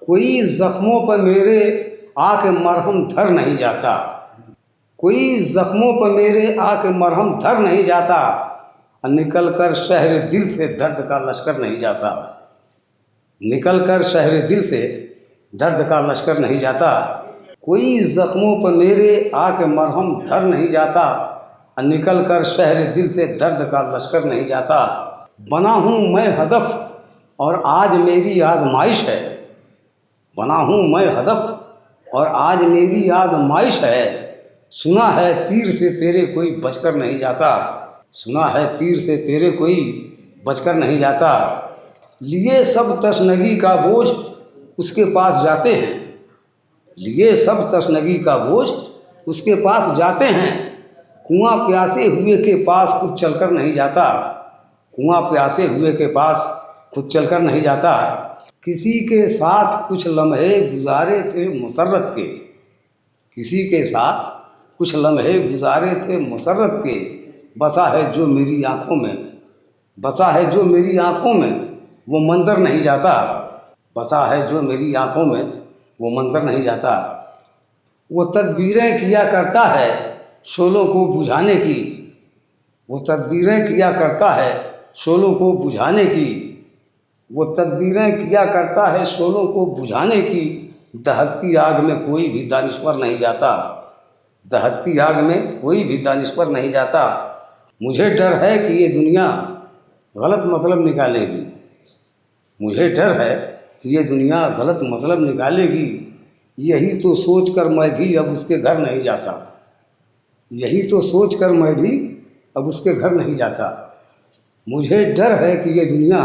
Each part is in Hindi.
कोई जख्मों पर मेरे आके मरहम धर नहीं जाता, कोई जख्मों पर मेरे आके मरहम धर नहीं जाता, निकल कर शहर दिल से दर्द का लश्कर नहीं जाता, निकल कर शहर दिल से दर्द का लश्कर नहीं जाता। कोई जख्मों पर मेरे आके मरहम धर नहीं जाता, निकल कर शहर दिल से दर्द का लश्कर नहीं जाता। बना हूँ मैं हदफ और आज मेरी आजमाइश है, बना हूँ मैं हदफ और आज मेरी आजमाइश है। सुना है तीर से तेरे कोई बचकर नहीं जाता, सुना है तीर से तेरे कोई बचकर नहीं जाता। लिए सब तशनगी का बोझ उसके पास जाते हैं, लिए सब तशनगी का बोझ उसके पास जाते हैं। कुआं प्यासे हुए के पास खुद चलकर नहीं जाता, कुआं प्यासे हुए के पास खुद चलकर नहीं जाता। किसी के साथ कुछ लम्हे गुजारे थे मुसर्रत के, किसी के साथ कुछ लम्हे गुजारे थे मुसर्रत के। बसा है जो मेरी आँखों में, बसा है जो मेरी आँखों में वो मंजर नहीं जाता, बसा है जो मेरी आँखों में वो मंजर नहीं जाता। वो तदबीरें किया करता है शोलों को बुझाने की, वो तदबीरें किया करता है शोलों को बुझाने की, वो तदबीरें किया करता है शोलों को बुझाने की। दहकती आग में कोई भी दानिश्वर नहीं जाता, दहकती आग में कोई भी दानिश्वर नहीं जाता। मुझे डर है कि ये दुनिया गलत मतलब निकालेगी, मुझे डर है कि ये दुनिया गलत मतलब निकालेगी। यही तो सोच कर मैं भी अब उसके घर नहीं जाता, यही तो सोच कर मैं भी अब उसके घर नहीं जाता। मुझे डर है कि ये दुनिया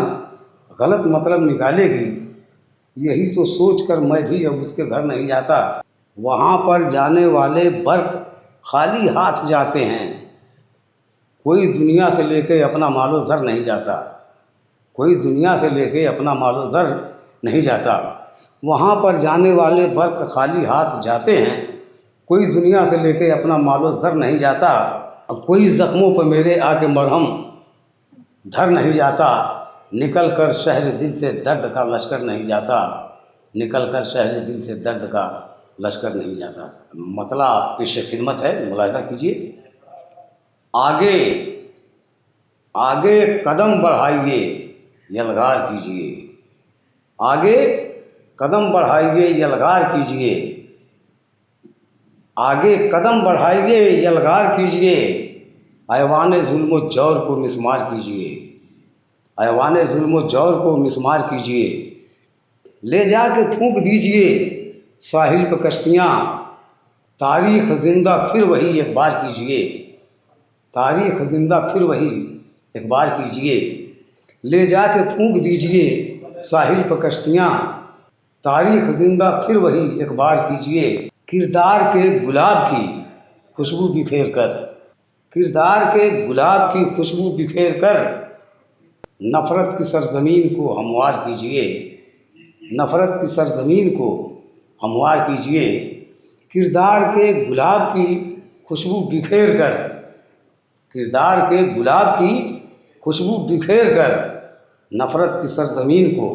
गलत मतलब निकालेगी, यही तो सोच कर मैं भी अब उसके घर नहीं जाता। वहाँ पर जाने वाले बर्फ खाली हाथ जाते हैं, कोई दुनिया से लेके अपना मालो ज़र नहीं जाता, कोई दुनिया से लेके अपना मालो ज़र नहीं जाता। वहाँ पर जाने वाले बर्फ खाली हाथ जाते हैं, कोई दुनिया से लेके अपना मालो ज़र नहीं जाता। अब कोई ज़ख्मों पर मेरे आके मरहम धर नहीं जाता, निकल कर शहर दिल से दर्द का लश्कर नहीं जाता, निकल कर शहर दिल से दर्द का लश्कर नहीं जाता। मतला पेश खिदमत है, मुलाहिज़ा कीजिए। आगे आगे कदम बढ़ाइए यलगार कीजिए, आगे कदम बढ़ाइए यलगार कीजिए, आगे कदम बढ़ाइए यलगार कीजिए। ऐवान जुल्म जौर को मिसमार कीजिए, ऐवान जुल्म जौर को मिसमार कीजिए। ले जाके फूंक दीजिए साहिल पे कश्तियाँ, तारीख़ ज़िंदा फिर वही एक बार कीजिए, तारीख़ ज़िंदा फिर वही एक बार कीजिए। ले जाके फूंक दीजिए साहिल पे कश्तियाँ, तारीख़ ज़िंदा फिर वही एक बार कीजिए। किरदार के गुलाब की खुशबू बिखेर कर, किरदार के गुलाब की खुशबू बिखेर कर, नफ़रत की सरज़मीन को हमवार कीजिए, नफ़रत की सरज़मीन को हमवार कीजिए। किरदार के गुलाब की खुशबू बिखेर कर, किरदार के गुलाब की खुशबू बिखेर कर, नफ़रत की सरज़मीन को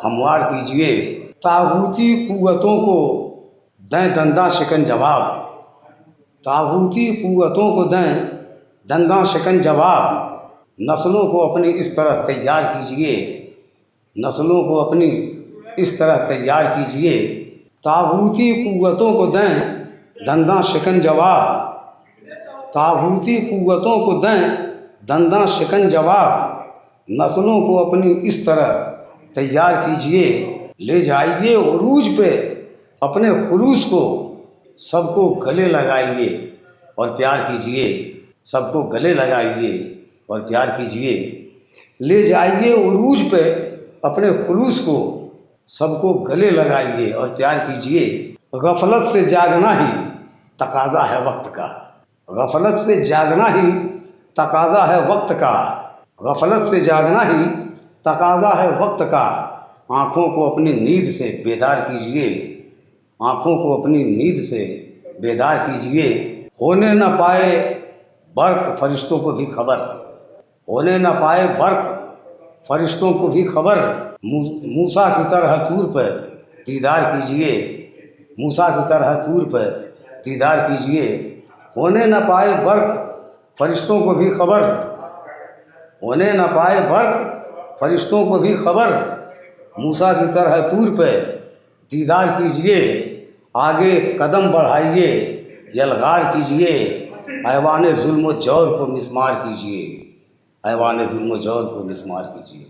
हमवार कीजिए। तागूती क़ुव्वतों को दें दंदा शिकन जवाब, तागूती क़ुव्वतों को दें दंदा शिकन जवाब। नस्लों को अपनी इस तरह तैयार कीजिए, नस्लों को अपनी इस तरह तैयार कीजिए। तागूती क़ुव्वतों को दें दंदा शिकन जवाब, तागूती क़ुव्वतों को दें दंदा शिकन जवाब। नस्लों को अपनी इस तरह तैयार कीजिए। ले जाइए उरूज पे अपने खुलूस को, सबको गले लगाइए और प्यार कीजिए, सबको गले लगाइए और प्यार कीजिए। ले जाइए उरूज पे अपने खुलूस को, सबको गले लगाइए और प्यार कीजिए। गफलत से जागना ही तकाज़ा है वक्त का, गफलत से जागना ही तकाज़ा है वक्त का, गफलत से जागना ही तकाज़ा है वक्त का। आँखों को अपनी नींद से बेदार कीजिए, आँखों को अपनी नींद से बेदार कीजिए। होने न पाए बर्क़ फरिश्तों को भी खबर, होने न पाए बर्क़ फरिश्तों को भी खबर। मूसा की तरह तूर पर दीदार कीजिए, मूसा की तरह तूर पर दीदार कीजिए। होने न पाए बर्क फरिश्तों को भी खबर, होने न पाए बर्क फरिश्तों को भी खबर, मूसा की तरह तूर पे दीदार कीजिए। आगे कदम बढ़ाइए, यलगार कीजिए, ऐवान जुल्म जौर को मिस्मार कीजिए, ऐवान जुल्म जौर को मिस्मार कीजिए।